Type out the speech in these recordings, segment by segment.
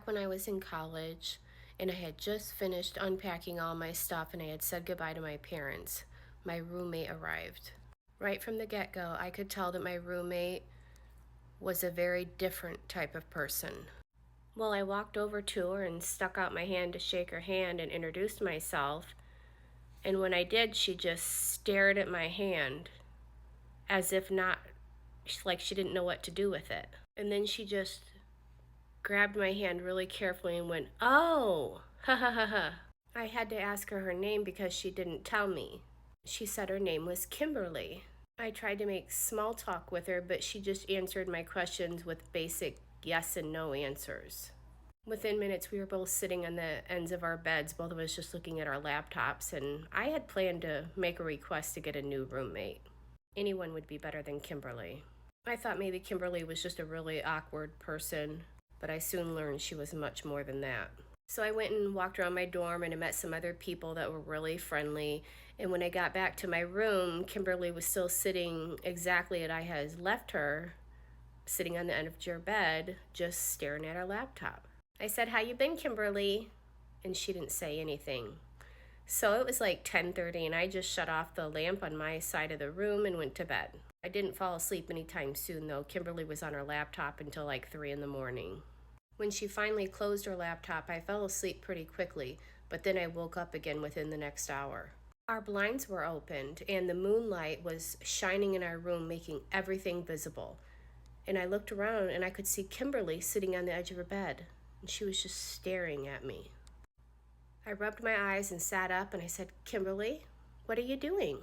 back when I was in college and I had just finished unpacking all my stuff and I had said goodbye to my parents, my roommate arrived. Right from the get-go, I could tell that my roommate was a very different type of person. Well, I walked over to her and stuck out my hand to shake her hand and introduced myself. And when I did, she just stared at my hand as if not, like she didn't know what to do with it. And then she just grabbed my hand really carefully and went, "Oh, ha ha ha ha." I had to ask her name because she didn't tell me. She said her name was Kimberly. I tried to make small talk with her, but she just answered my questions with basic yes and no answers. Within minutes, we were both sitting on the ends of our beds, both of us just looking at our laptops, and I had planned to make a request to get a new roommate. Anyone would be better than Kimberly. I thought maybe Kimberly was just a really awkward person, but I soon learned she was much more than that. So I went and walked around my dorm and I met some other people that were really friendly. And when I got back to my room, Kimberly was still sitting exactly as I had left her, sitting on the end of your bed, just staring at her laptop. I said, "How you been, Kimberly?" And she didn't say anything. So it was like 10:30 and I just shut off the lamp on my side of the room and went to bed. I didn't fall asleep anytime soon though. Kimberly was on her laptop until like 3 in the morning. When she finally closed her laptop, I fell asleep pretty quickly, but then I woke up again within the next hour. Our blinds were opened and the moonlight was shining in our room, making everything visible. And I looked around and I could see Kimberly sitting on the edge of her bed, and she was just staring at me. I rubbed my eyes and sat up and I said, "Kimberly, what are you doing?"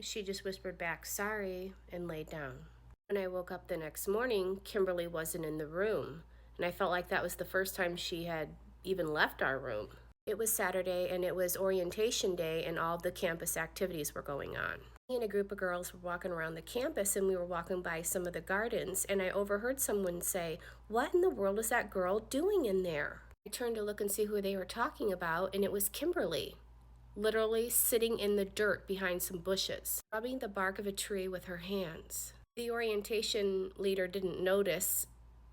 She just whispered back, "Sorry," and laid down. When I woke up the next morning, Kimberly wasn't in the room, and I felt like that was the first time she had even left our room. It was Saturday and it was orientation day and all of the campus activities were going on. Me and a group of girls were walking around the campus and we were walking by some of the gardens and I overheard someone say, "What in the world is that girl doing in there?" I turned to look and see who they were talking about, and it was Kimberly, literally sitting in the dirt behind some bushes, rubbing the bark of a tree with her hands. The orientation leader didn't notice,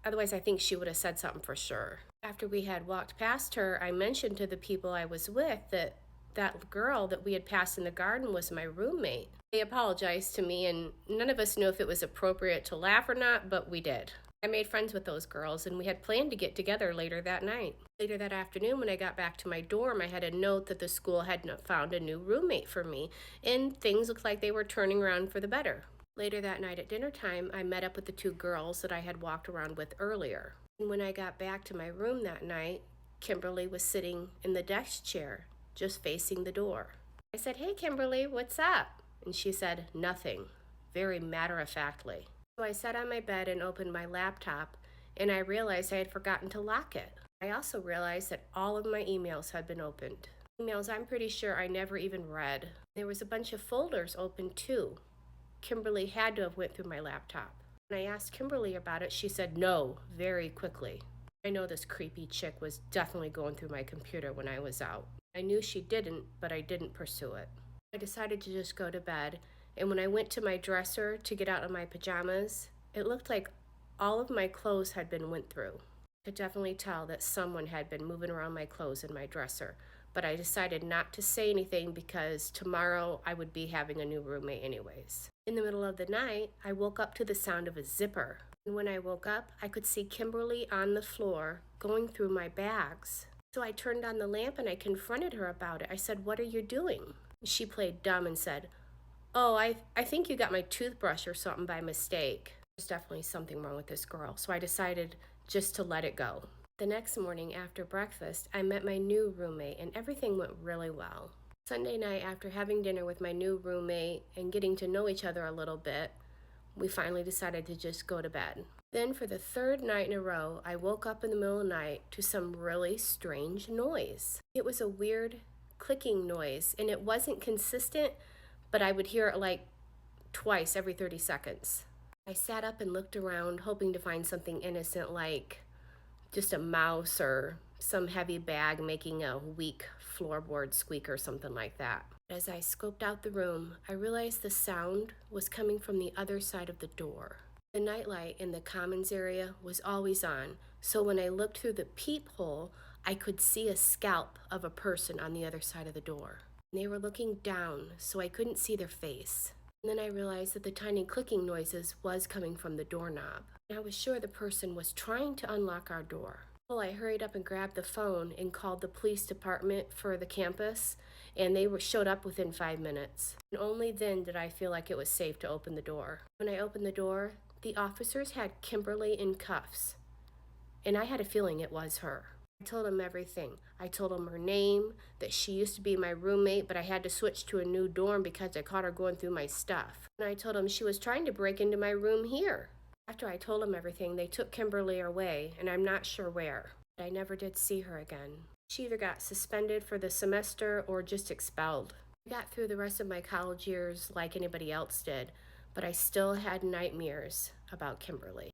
otherwise I think she would have said something for sure. After we had walked past her, I mentioned to the people I was with that that girl that we had passed in the garden was my roommate. They apologized to me, and none of us knew if it was appropriate to laugh or not, but we did. I made friends with those girls, and we had planned to get together later that night. Later that afternoon, when I got back to my dorm, I had a note that the school had found a new roommate for me, and things looked like they were turning around for the better. Later that night at dinner time, I met up with the two girls that I had walked around with earlier. And when I got back to my room that night, Kimberly was sitting in the desk chair, just facing the door. I said, "Hey, Kimberly, what's up?" And she said, "Nothing," very matter-of-factly. So I sat on my bed and opened my laptop, and I realized I had forgotten to lock it. I also realized that all of my emails had been opened. Emails I'm pretty sure I never even read. There was a bunch of folders open too. Kimberly had to have went through my laptop. When I asked Kimberly about it, she said no, very quickly. I know this creepy chick was definitely going through my computer when I was out. I knew she didn't, but I didn't pursue it. I decided to just go to bed, and when I went to my dresser to get out of my pajamas, it looked like all of my clothes had been went through. I could definitely tell that someone had been moving around my clothes in my dresser, but I decided not to say anything because tomorrow I would be having a new roommate anyways. In the middle of the night, I woke up to the sound of a zipper. And when I woke up, I could see Kimberly on the floor going through my bags. So I turned on the lamp and I confronted her about it. I said, "What are you doing?" She played dumb and said, "Oh, I think you got my toothbrush or something by mistake." There's definitely something wrong with this girl, so I decided just to let it go. The next morning after breakfast, I met my new roommate and everything went really well. Sunday night, after having dinner with my new roommate and getting to know each other a little bit, we finally decided to just go to bed. Then for the third night in a row, I woke up in the middle of the night to some really strange noise. It was a weird clicking noise, and it wasn't consistent, but I would hear it like twice every 30 seconds. I sat up and looked around, hoping to find something innocent like just a mouse or some heavy bag making a weak floorboard squeak or something like that. As I scoped out the room, I realized the sound was coming from the other side of the door. The nightlight in the commons area was always on, So when I looked through the peephole, I could see a scalp of a person on the other side of the door. They were looking down, so I couldn't see their face. And then I realized that the tiny clicking noises was coming from the doorknob. And I was sure the person was trying to unlock our door. Well, I hurried up and grabbed the phone and called the police department for the campus, and they showed up within 5 minutes. And only then did I feel like it was safe to open the door. When I opened the door, the officers had Kimberly in cuffs, and I had a feeling it was her. I told them everything. I told them her name, that she used to be my roommate, but I had to switch to a new dorm because I caught her going through my stuff. And I told them she was trying to break into my room here. After I told them everything, they took Kimberly away, and I'm not sure where. But I never did see her again. She either got suspended for the semester or just expelled. I got through the rest of my college years like anybody else did, but I still had nightmares about Kimberly.